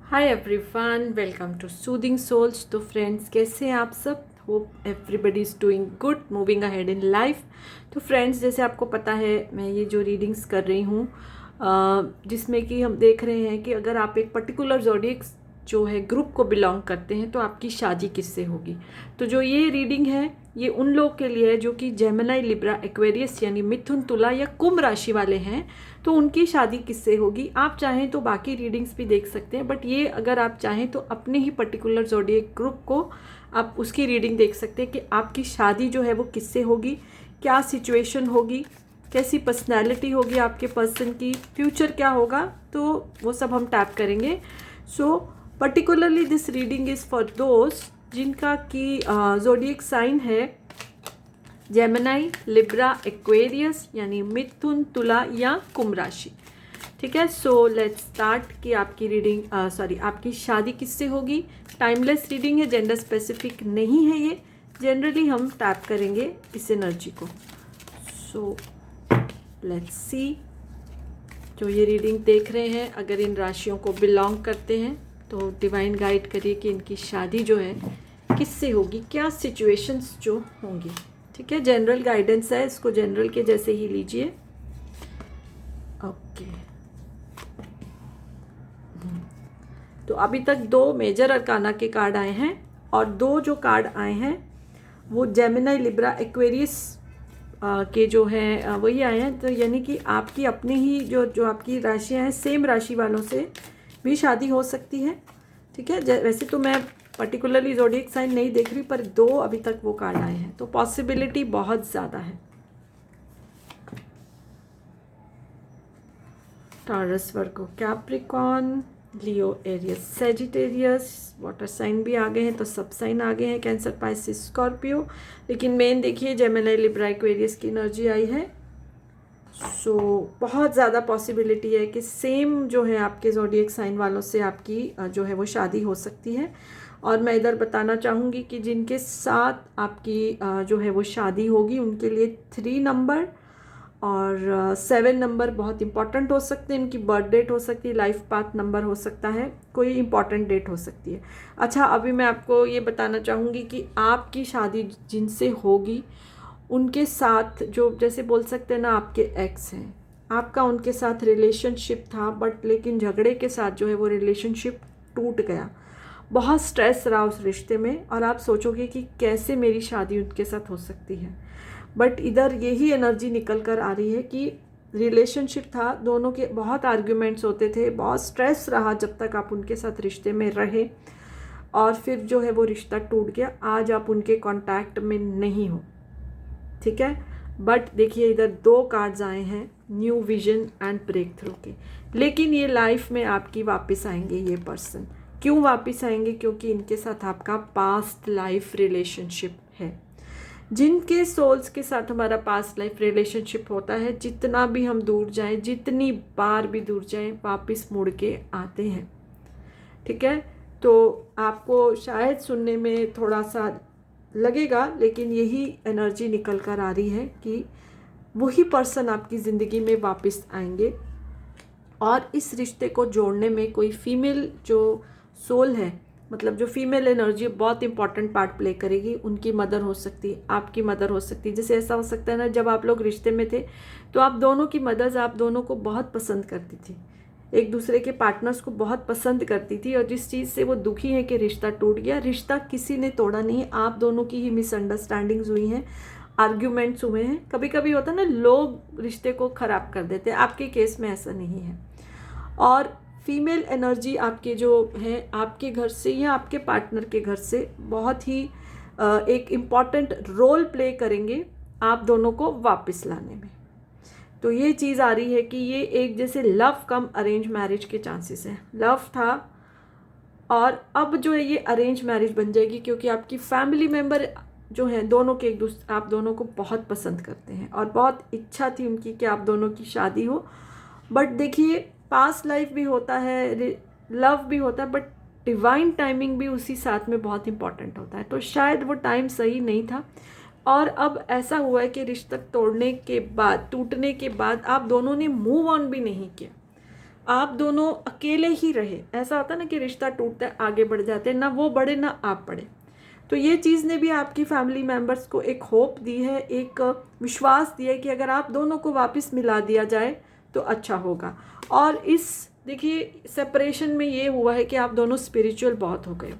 Hi everyone, welcome to soothing souls. तो friends, कैसे हैं आप सब? Hope everybody is doing good, moving ahead in life. तो फ्रेंड्स, जैसे आपको पता है, मैं ये जो रीडिंग्स कर रही हूँ जिसमें कि हम देख रहे हैं कि अगर आप एक पर्टिकुलर ज़ोडिएक जो है ग्रुप को बिलोंग करते हैं तो आपकी शादी किससे होगी। तो जो ये रीडिंग है ये उन लोग के लिए है जो कि जेमिनी, लिब्रा, एक्वेरियस यानी मिथुन, तुला या कुंभ राशि वाले हैं। तो उनकी शादी किससे होगी। आप चाहें तो बाकी रीडिंग्स भी देख सकते हैं, बट ये अगर आप चाहें तो अपने ही पर्टिकुलर ज़ोडिएक ग्रुप को आप उसकी रीडिंग देख सकते हैं कि आपकी शादी जो है वो किससे होगी, क्या सिचुएशन होगी, कैसी पर्सनैलिटी होगी आपके पर्सन की, फ्यूचर क्या होगा। तो वो सब हम टैप करेंगे। So particularly this reading is for दोस्त जिनका कि ज़ोडिएक साइन है जेमिनी, लिब्रा, एक्वेरियस यानी मिथुन, तुला या कुंभ राशि। ठीक है, सो लेट्स स्टार्ट कि आपकी रीडिंग आपकी शादी किससे होगी। टाइमलेस रीडिंग है, जेंडर स्पेसिफिक नहीं है ये। जनरली हम टैप करेंगे इस एनर्जी को। सो लेट्स सी, जो ये रीडिंग देख रहे हैं अगर इन राशियों को बिलोंग करते हैं तो डिवाइन गाइड करिए कि इनकी शादी जो है किससे होगी, क्या सिचुएशंस जो होंगी। ठीक है, जनरल गाइडेंस है, इसको जनरल के जैसे ही लीजिए। ओके, तो अभी तक 2 मेजर अरकाना के कार्ड आए हैं और 2 जो कार्ड आए हैं वो जेमिनी, लिब्रा, एक्वेरियस के जो हैं वही आए हैं। तो यानी कि आपकी अपनी ही जो आपकी राशियां हैं, सेम राशि वालों से भी शादी हो सकती है। ठीक है, वैसे तो मैं पर्टिकुलरली ज़ोडिएक साइन नहीं देख रही, पर 2 अभी तक वो कार्ड आए हैं, तो पॉसिबिलिटी बहुत ज़्यादा है। टॉरस, वर्गो, कैप्रिकॉन, लियो, एरियस, सेजिटेरियस, वाटर साइन भी आ गए हैं, तो सब साइन आ गए हैं, कैंसर, पाइसिस, स्कॉर्पियो। लेकिन मेन देखिए जेमिनी, लिब्रा, एक्वेरियस की एनर्जी आई है। सो बहुत ज़्यादा पॉसिबिलिटी है कि सेम जो है आपके ज़ोडिएक साइन वालों से आपकी जो है वो शादी हो सकती है। और मैं इधर बताना चाहूँगी कि जिनके साथ आपकी जो है वो शादी होगी उनके लिए 3 नंबर और 7 नंबर बहुत इंपॉर्टेंट हो सकते हैं। इनकी बर्थ डेट हो सकती है, लाइफ पाथ नंबर हो सकता है, कोई इंपॉर्टेंट डेट हो सकती है। अच्छा, अभी मैं आपको ये बताना चाहूँगी कि आपकी शादी जिनसे होगी उनके साथ जो, जैसे बोल सकते हैं ना, आपके एक्स हैं, आपका उनके साथ रिलेशनशिप था, बट लेकिन झगड़े के साथ जो है वो रिलेशनशिप टूट गया। बहुत स्ट्रेस रहा उस रिश्ते में और आप सोचोगे कि कैसे मेरी शादी उनके साथ हो सकती है। बट इधर यही एनर्जी निकल कर आ रही है कि रिलेशनशिप था, दोनों के बहुत आर्ग्यूमेंट्स होते थे, बहुत स्ट्रेस रहा जब तक आप उनके साथ रिश्ते में रहे, और फिर जो है वो रिश्ता टूट गया। आज आप उनके कांटेक्ट में नहीं हो। ठीक है, बट देखिए इधर 2 कार्ड्स आए हैं, new vision and breakthrough के। लेकिन ये लाइफ में आपकी वापस आएंगे ये पर्सन। क्यों वापस आएंगे? क्योंकि इनके साथ आपका पास्ट लाइफ रिलेशनशिप है। जिनके सोल्स के साथ हमारा पास्ट लाइफ रिलेशनशिप होता है, जितना भी हम दूर जाएं, जितनी बार भी दूर जाएं, वापस मुड़ के आते हैं। ठीक है, तो आपको शायद सुनने में थोड़ा सा लगेगा, लेकिन यही एनर्जी निकल कर आ रही है कि वही पर्सन आपकी ज़िंदगी में वापस आएंगे और इस रिश्ते को जोड़ने में कोई फीमेल जो सोल है, मतलब जो फीमेल एनर्जी बहुत इंपॉर्टेंट पार्ट प्ले करेगी। उनकी मदर हो सकती है, आपकी मदर हो सकती है। जैसे ऐसा हो सकता है ना, जब आप लोग रिश्ते में थे तो आप दोनों की मदर्स आप दोनों को बहुत पसंद करती थी, एक दूसरे के पार्टनर्स को बहुत पसंद करती थी, और जिस चीज़ से वो दुखी है कि रिश्ता टूट गया, रिश्ता किसी ने तोड़ा नहीं है, आप दोनों की ही मिसअंडरस्टैंडिंग्स हुई हैं, आर्ग्यूमेंट्स हुए हैं। कभी कभी होता है ना, लोग रिश्ते को ख़राब कर देते हैं, आपके केस में ऐसा नहीं है। और फीमेल एनर्जी आपके जो है, आपके घर से या आपके पार्टनर के घर से बहुत ही एक इम्पॉर्टेंट रोल प्ले करेंगे आप दोनों को वापस लाने में। तो ये चीज़ आ रही है कि ये एक जैसे लव कम अरेंज मैरिज के चांसेस हैं। लव था और अब जो है ये अरेंज मैरिज बन जाएगी, क्योंकि आपकी फैमिली मेम्बर जो हैं दोनों के एक दूसरे, आप दोनों को बहुत पसंद करते हैं और बहुत इच्छा थी उनकी कि आप दोनों की शादी हो। बट देखिए, पास्ट लाइफ भी होता है, लव भी होता है, बट डिवाइन टाइमिंग भी उसी साथ में बहुत इंपॉर्टेंट होता है। तो शायद वो टाइम सही नहीं था और अब ऐसा हुआ है कि रिश्ता तोड़ने के बाद, टूटने के बाद आप दोनों ने मूव ऑन भी नहीं किया। आप दोनों अकेले ही रहे, ऐसा होता है ना कि रिश्ता टूटता है, आगे बढ़ जाते हैं, ना वो बढ़े ना आप बढ़े। तो ये चीज़ ने भी आपकी फैमिली मेम्बर्स को एक होप दी है, एक विश्वास दिया है कि अगर आप दोनों को वापस मिला दिया जाए तो अच्छा होगा। और इस देखिए सेपरेशन में ये हुआ है कि आप दोनों स्पिरिचुअल बहुत हो गए,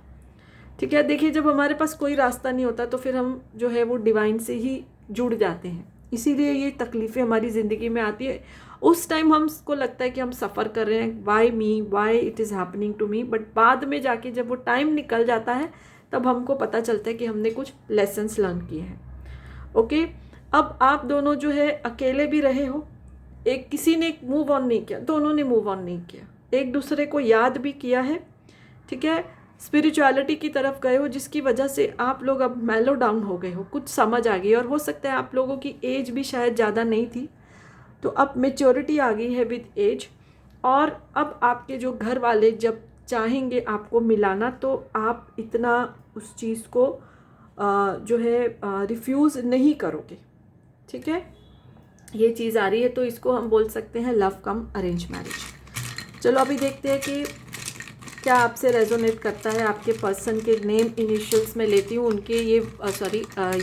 ठीक है। देखिए जब हमारे पास कोई रास्ता नहीं होता तो फिर हम जो है वो डिवाइन से ही जुड़ जाते हैं, इसीलिए ये तकलीफ़ें हमारी ज़िंदगी में आती है। उस टाइम हमको लगता है कि हम सफ़र कर रहे हैं, why me, why it is happening to me, but बाद में जाके जब वो टाइम निकल जाता है तब हमको पता चलता है कि हमने कुछ लेसन्स लर्न किए हैं। ओके, अब आप दोनों जो है अकेले भी रहे हो, एक किसी ने मूव ऑन नहीं किया, दोनों ने मूव ऑन नहीं किया, एक दूसरे को याद भी किया है, ठीक है। स्पिरिचुअलिटी की तरफ गए हो जिसकी वजह से आप लोग अब मेलो डाउन हो गए हो, कुछ समझ आ गई, और हो सकता है आप लोगों की एज भी शायद ज़्यादा नहीं थी, तो अब मेच्योरिटी आ गई है विद एज। और अब आपके जो घर वाले जब चाहेंगे आपको मिलाना तो आप इतना उस चीज़ को जो है रिफ्यूज़ नहीं करोगे, ठीक है। ये चीज़ आ रही है तो इसको हम बोल सकते हैं लव कम अरेंज मैरिज। चलो अभी देखते हैं कि क्या आपसे रेजोनेट करता है। आपके पर्सन के नेम इनिशियल्स में लेती हूँ, उनके ये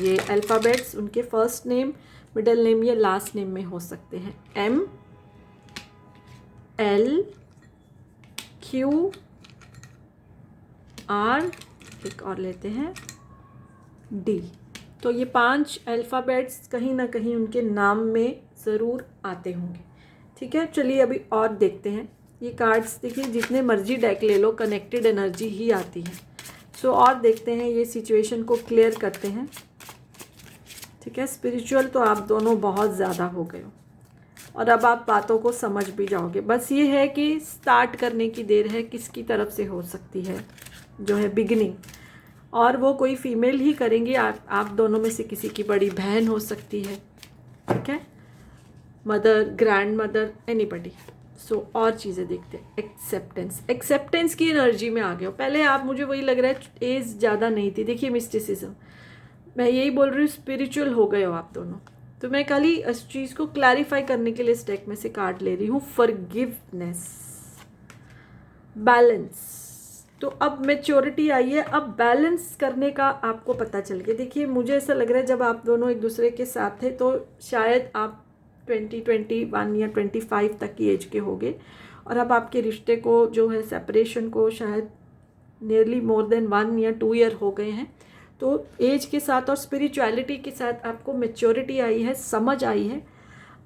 ये अल्फ़ाबेट्स उनके फर्स्ट नेम, मिडिल नेम या लास्ट नेम में हो सकते हैं। M L Q R, एक और लेते हैं D। तो ये 5 अल्फ़ाबेट्स कहीं ना कहीं उनके नाम में ज़रूर आते होंगे, ठीक है। चलिए अभी और देखते हैं। ये कार्ड्स देखिए जितने मर्जी डेक ले लो, कनेक्टेड एनर्जी ही आती है। सो और देखते हैं, ये सिचुएशन को क्लियर करते हैं, ठीक है। स्पिरिचुअल तो आप दोनों बहुत ज़्यादा हो गए हो और अब आप बातों को समझ भी जाओगे। बस ये है कि स्टार्ट करने की देर है, किसकी तरफ से हो सकती है जो है बिगिनिंग, और वो कोई फीमेल ही करेंगी। आप दोनों में से किसी की बड़ी बहन हो सकती है, ठीक है, मदर, ग्रैंड मदर, एनीबडी। सो और चीज़ें देखते हैं। एक्सेप्टेंस की एनर्जी में आ गए हो। पहले आप, मुझे वही लग रहा है एज ज़्यादा नहीं थी। देखिए मिस्टिसिज्म, मैं यही बोल रही हूँ, स्पिरिचुअल हो गए हो आप दोनों। तो मैं कल ही इस चीज़ को क्लैरिफाई करने के लिए इस डेक में से कार्ड ले रही हूँ। फॉरगिवनेस, बैलेंस, तो अब मैच्योरिटी आई है, अब बैलेंस करने का आपको पता चल गया। देखिए मुझे ऐसा लग रहा है जब आप दोनों एक दूसरे के साथ थे तो शायद आप 21 या 25 तक की एज के होंगे, और अब आपके रिश्ते को जो है सेपरेशन को शायद नियरली मोर देन 1 या 2 ईयर हो गए हैं। तो एज के साथ और स्पिरिचुअलिटी के साथ आपको मैच्योरिटी आई है, समझ आई है,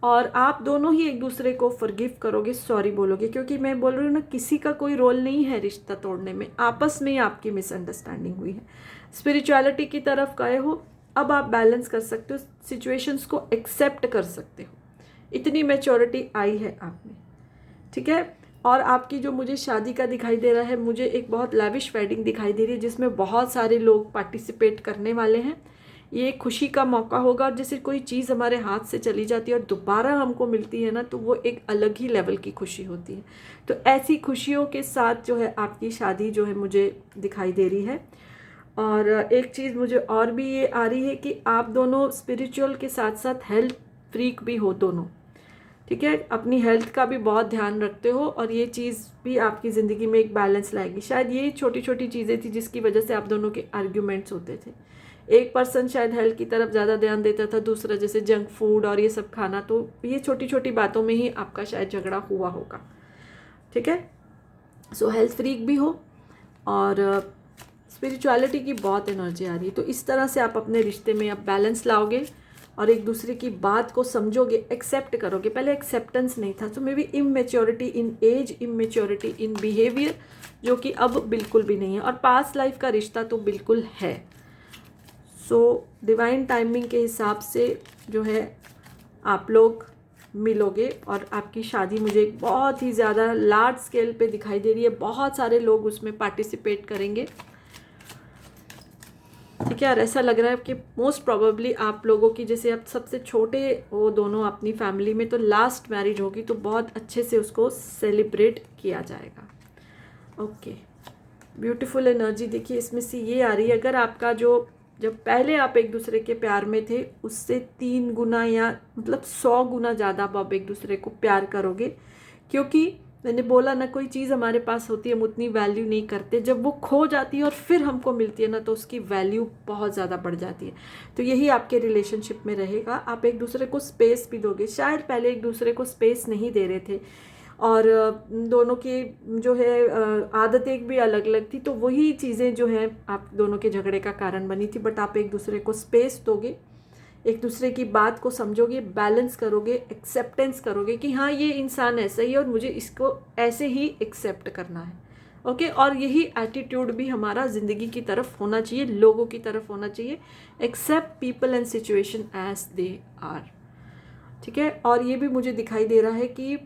और आप दोनों ही एक दूसरे को फॉरगिव करोगे, सॉरी बोलोगे। क्योंकि मैं बोल रही हूँ ना, किसी का कोई रोल नहीं है रिश्ता तोड़ने में, आपस में ही आपकी मिसअंडरस्टैंडिंग हुई है। स्पिरिचुअलिटी की तरफ गए हो, अब आप बैलेंस कर सकते हो, सिचुएशंस को एक्सेप्ट कर सकते हो, इतनी मैच्योरिटी आई है आप में, ठीक है। और आपकी जो मुझे शादी का दिखाई दे रहा है, मुझे एक बहुत लैविश वेडिंग दिखाई दे रही है जिसमें बहुत सारे लोग पार्टिसिपेट करने वाले हैं। ये खुशी का मौका होगा, और जैसे कोई चीज़ हमारे हाथ से चली जाती है और दोबारा हमको मिलती है ना, तो वो एक अलग ही लेवल की खुशी होती है। तो ऐसी खुशियों के साथ जो है आपकी शादी जो है मुझे दिखाई दे रही है। और एक चीज़ मुझे और भी ये आ रही है कि आप दोनों स्पिरिचुअल के साथ साथ हेल्थ फ्रीक भी हो दोनों, ठीक है। अपनी हेल्थ का भी बहुत ध्यान रखते हो, और ये चीज़ भी आपकी ज़िंदगी में एक बैलेंस लाएगी। शायद ये छोटी छोटी चीज़ें थी जिसकी वजह से आप दोनों के आर्ग्यूमेंट्स होते थे। एक पर्सन शायद हेल्थ की तरफ ज़्यादा ध्यान देता था, दूसरा जैसे जंक फूड और ये सब खाना, तो ये छोटी छोटी बातों में ही आपका शायद झगड़ा हुआ होगा, ठीक है। सो हेल्थ फ्रीक भी हो और स्पिरिचुअलिटी की बहुत एनर्जी आ रही है। तो इस तरह से आप अपने रिश्ते में अब बैलेंस लाओगे और एक दूसरे की बात को समझोगे, एक्सेप्ट करोगे। पहले एक्सेप्टेंस नहीं था, तो maybe immaturity in age, immaturity in behaviour, जो कि अब बिल्कुल भी नहीं है। और पास्ट लाइफ का रिश्ता तो बिल्कुल है। सो डिवाइन टाइमिंग के हिसाब से जो है आप लोग मिलोगे, और आपकी शादी मुझे एक बहुत ही ज़्यादा लार्ज स्केल पे दिखाई दे रही है। बहुत सारे लोग उसमें पार्टिसिपेट करेंगे, ठीक है। और ऐसा लग रहा है कि मोस्ट प्रोबेबली आप लोगों की, जैसे आप सबसे छोटे हो दोनों अपनी फैमिली में, तो लास्ट मैरिज होगी तो बहुत अच्छे से उसको सेलिब्रेट किया जाएगा। ओके, ब्यूटीफुल एनर्जी देखिए इसमें से ये आ रही है। अगर आपका जो, जब पहले आप एक दूसरे के प्यार में थे, उससे 3 गुना या मतलब 100 गुना ज़्यादा आप एक दूसरे को प्यार करोगे, क्योंकि मैंने बोला ना, कोई चीज़ हमारे पास होती है हम उतनी वैल्यू नहीं करते, जब वो खो जाती है और फिर हमको मिलती है ना तो उसकी वैल्यू बहुत ज़्यादा बढ़ जाती है। तो यही आपके रिलेशनशिप में रहेगा, आप एक दूसरे को स्पेस भी दोगे। शायद पहले एक दूसरे को स्पेस नहीं दे रहे थे और दोनों की जो है आदतें भी अलग अलग थी, तो वही चीज़ें जो हैं आप दोनों के झगड़े का कारण बनी थी। बट आप एक दूसरे को स्पेस दोगे, एक दूसरे की बात को समझोगे, बैलेंस करोगे, एक्सेप्टेंस करोगे कि हाँ ये इंसान ऐसा ही है और मुझे इसको ऐसे ही एक्सेप्ट करना है। ओके, और यही एटीट्यूड भी हमारा ज़िंदगी की तरफ होना चाहिए, लोगों की तरफ होना चाहिए। Accept people and situation as they are. ठीक है, और ये भी मुझे दिखाई दे रहा है कि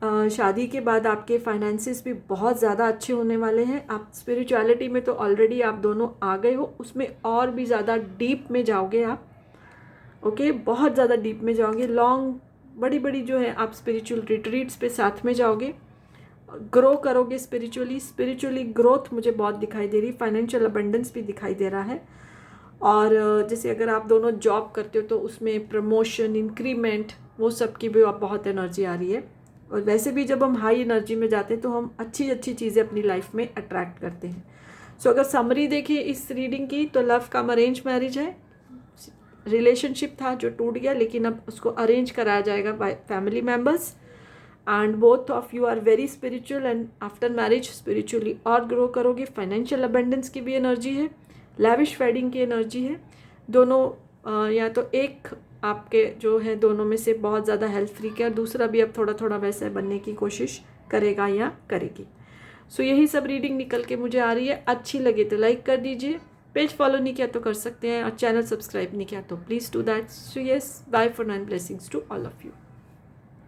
शादी के बाद आपके फाइनेंसिस भी बहुत ज़्यादा अच्छे होने वाले हैं। आप स्पिरिचुअलिटी में तो ऑलरेडी आप दोनों आ गए हो, उसमें और भी ज़्यादा डीप में जाओगे आप। ओके, बहुत ज़्यादा डीप में जाओगे, लॉन्ग बड़ी बड़ी जो है आप स्पिरिचुअल रिट्रीट्स पे साथ में जाओगे, ग्रो करोगे स्पिरिचुअली ग्रोथ मुझे बहुत दिखाई दे रही। फाइनेंशियल अबंडेंस भी दिखाई दे रहा है। और जैसे अगर आप दोनों जॉब करते हो तो उसमें प्रमोशन, इंक्रीमेंट, वो सब की भी बहुत एनर्जी आ रही है। और वैसे भी जब हम हाई एनर्जी में जाते हैं तो हम अच्छी अच्छी चीज़ें अपनी लाइफ में अट्रैक्ट करते हैं। सो अगर समरी देखिए इस रीडिंग की तो लव का अरेंज मैरिज है, रिलेशनशिप था जो टूट गया लेकिन अब उसको अरेंज कराया जाएगा by family members, and both of you are very spiritual and after marriage spiritually और ग्रो करोगे। फाइनेंशियल अबंडेंस की भी एनर्जी है, लैविश वेडिंग की एनर्जी है। दोनों या तो एक आपके जो है दोनों में से बहुत ज़्यादा हेल्थ फ्रीक है, दूसरा भी अब थोड़ा थोड़ा वैसे बनने की कोशिश करेगा या करेगी। सो यही सब रीडिंग निकल के मुझे आ रही है। अच्छी लगे तो लाइक कर दीजिए, पेज फॉलो नहीं किया तो कर सकते हैं, और चैनल सब्सक्राइब नहीं किया तो please do that. So yes, bye for now, blessings to all of you.